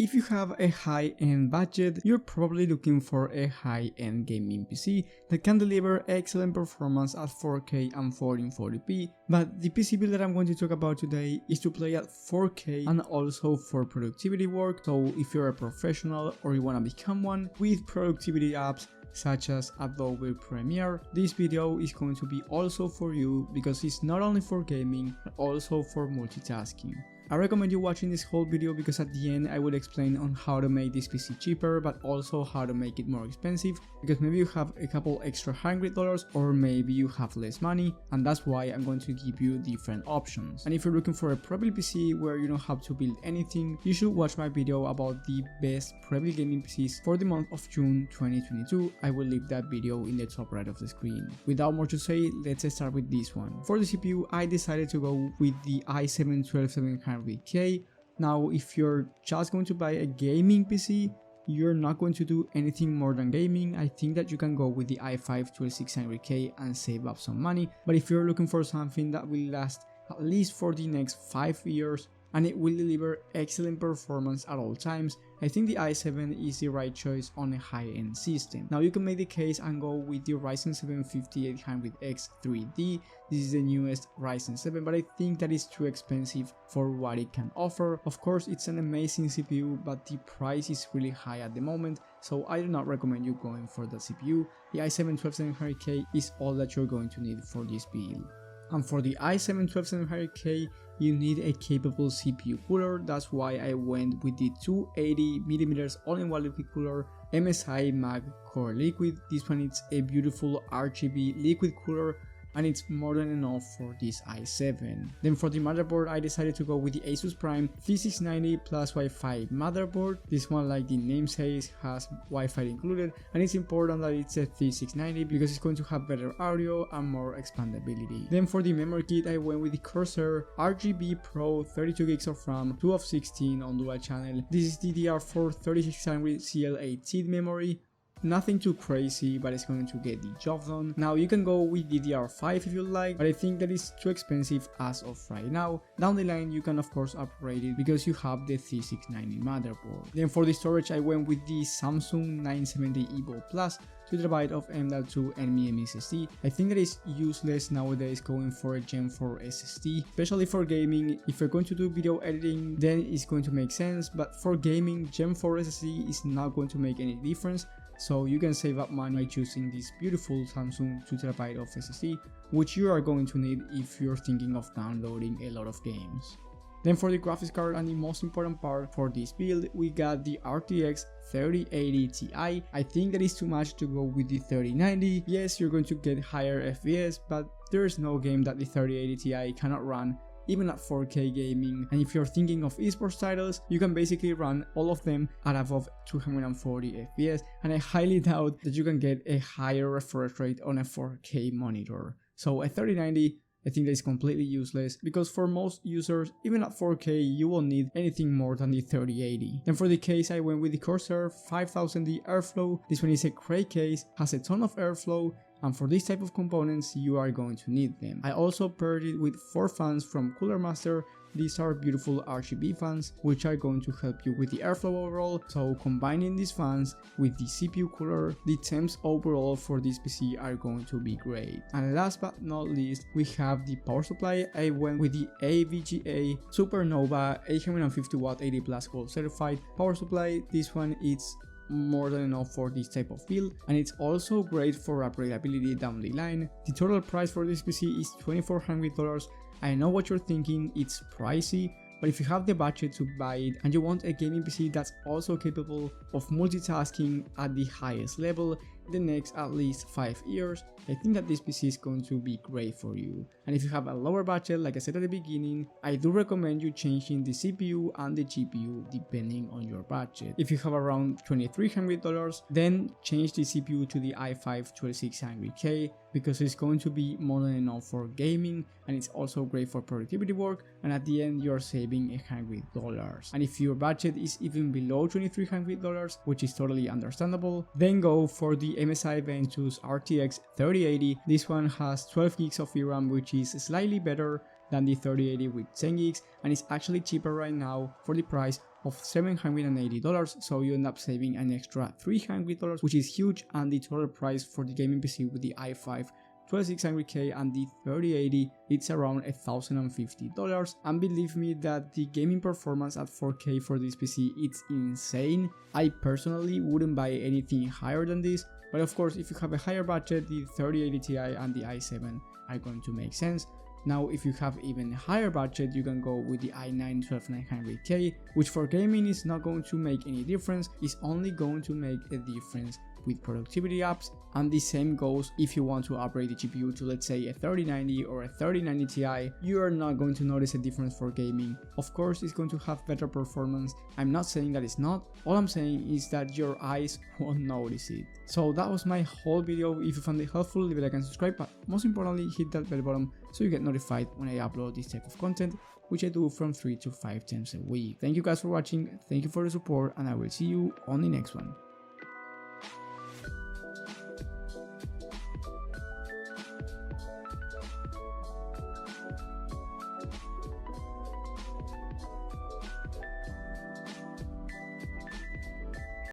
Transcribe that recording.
if you have a high-end budget, you're probably looking for a high-end gaming PC that can deliver excellent performance at 4K and 1440p, but the PC build that I'm going to talk about today is to play at 4K and also for productivity work. So if you're a professional or you want to become one with productivity apps such as Adobe Premiere, this video is going to be also for you because it's not only for gaming but also for multitasking. I recommend you watching this whole video because at the end I will explain on how to make this PC cheaper but also how to make it more expensive, because maybe you have a couple extra $100 or maybe you have less money, and that's why I'm going to give you different options. And if you're looking for a Prebuilt PC where you don't have to build anything, you should watch my video about the best Prebuilt gaming PCs for the month of June 2022. I will leave that video in the top right of the screen. Without more to say, let's start with this one. For the CPU, I decided to go with the i7-12700K. Now, if you're just going to buy a gaming PC, you're not going to do anything more than gaming. I think that you can go with the i5-12600K and save up some money, but if you're looking for something that will last at least for the next 5 years and it will deliver excellent performance at all times, I think the i7 is the right choice on a high-end system. Now you can make the case and go with the Ryzen 7 5800X 3D. This is the newest Ryzen 7, but I think that is too expensive for what it can offer. Of course, it's an amazing CPU, but the price is really high at the moment, so I do not recommend you going for the CPU. The i7-12700K is all that you're going to need for this build. And for the i7-12700K, you need a capable CPU cooler. That's why I went with the 280mm all-in-one liquid cooler MSI Mag CORELIQUID. This one is a beautiful RGB liquid cooler and it's more than enough for this i7. Then for the motherboard, I decided to go with the ASUS Prime 3690 plus Wi-Fi motherboard. This one, like the name says, has Wi-Fi included, and it's important that it's a 3690 because it's going to have better audio and more expandability. Then for the memory kit, I went with the CORSAIR RGB Pro 32GB of RAM, 2 of 16 on dual channel. This is DDR4 3600 CL8 memory. Nothing too crazy, but it's going to get the job done. Now you can go with DDR5 if you like, but I think that is too expensive as of right now. Down the line you can of course upgrade it because you have the 3690 motherboard. Then for the storage, I went with the Samsung 970 EVO Plus 2TB of M.2 NVMe SSD. I think that is useless nowadays going for a Gen 4 SSD, especially for gaming. If you're going to do video editing, then it's going to make sense, but for gaming, Gen 4 SSD is not going to make any difference. So you can save up money by choosing this beautiful Samsung 2TB of SSD, which you are going to need if you're thinking of downloading a lot of games. Then for the graphics card, and the most important part for this build, we got the RTX 3080 Ti. I think that is too much to go with the 3090. Yes, you're going to get higher FPS, but there's no game that the 3080 Ti cannot run even at 4K gaming. And if you're thinking of esports titles, you can basically run all of them at above 240 FPS, and I highly doubt that you can get a higher refresh rate on a 4K monitor. So a 3090, I think that is completely useless because for most users, even at 4K, you won't need anything more than the 3080. Then for the case, I went with the CORSAIR 5000D Airflow. This one is a great case, has a ton of airflow, and for this type of components you are going to need them. I also paired it with 4 fans from Cooler Master. These are beautiful RGB fans which are going to help you with the airflow overall. So combining these fans with the CPU cooler, the temps overall for this PC are going to be great. And last but not least, we have the power supply. I went with the EVGA SUPERNOVA 850W 80+ gold certified power supply. This one is more than enough for this type of build, and it's also great for upgradability down the line. The total price for this PC is $2,400. I know what you're thinking, it's pricey, but if you have the budget to buy it and you want a gaming PC that's also capable of multitasking at the highest level the next at least 5 years, I think that this PC is going to be great for you. And if you have a lower budget, like I said at the beginning, I do recommend you changing the CPU and the GPU depending on your budget. If you have around $2,300, then change the CPU to the i5-12600K because it's going to be more than enough for gaming, and it's also great for productivity work, and at the end you're saving $100. And if your budget is even below $2,300, which is totally understandable, then go for the MSI Ventus RTX 3080. This one has 12 gigs of VRAM, which is slightly better than the 3080 with 10 gigs, and it's actually cheaper right now for the price of $780, so you end up saving an extra $300, which is huge, and the total price for the gaming PC with the i5 12600K and the 3080, it's around $1,050, and believe me that the gaming performance at 4K for this PC, it's insane. I personally wouldn't buy anything higher than this, but of course if you have a higher budget, the 3080 Ti and the i7 are going to make sense. Now if you have even higher budget, you can go with the i9 12900K, which for gaming is not going to make any difference, it's only going to make a difference with productivity apps, and the same goes if you want to upgrade the GPU to, let's say, a 3090 or a 3090 Ti. You are not going to notice a difference for gaming. Of course it's going to have better performance, I'm not saying that it's not, all I'm saying is that your eyes won't notice it. So that was my whole video. If you found it helpful, leave a like and subscribe, but most importantly hit that bell button so you get notified when I upload this type of content, which I do from 3 to 5 times a week. Thank you guys for watching, thank you for the support, and I will see you on the next one.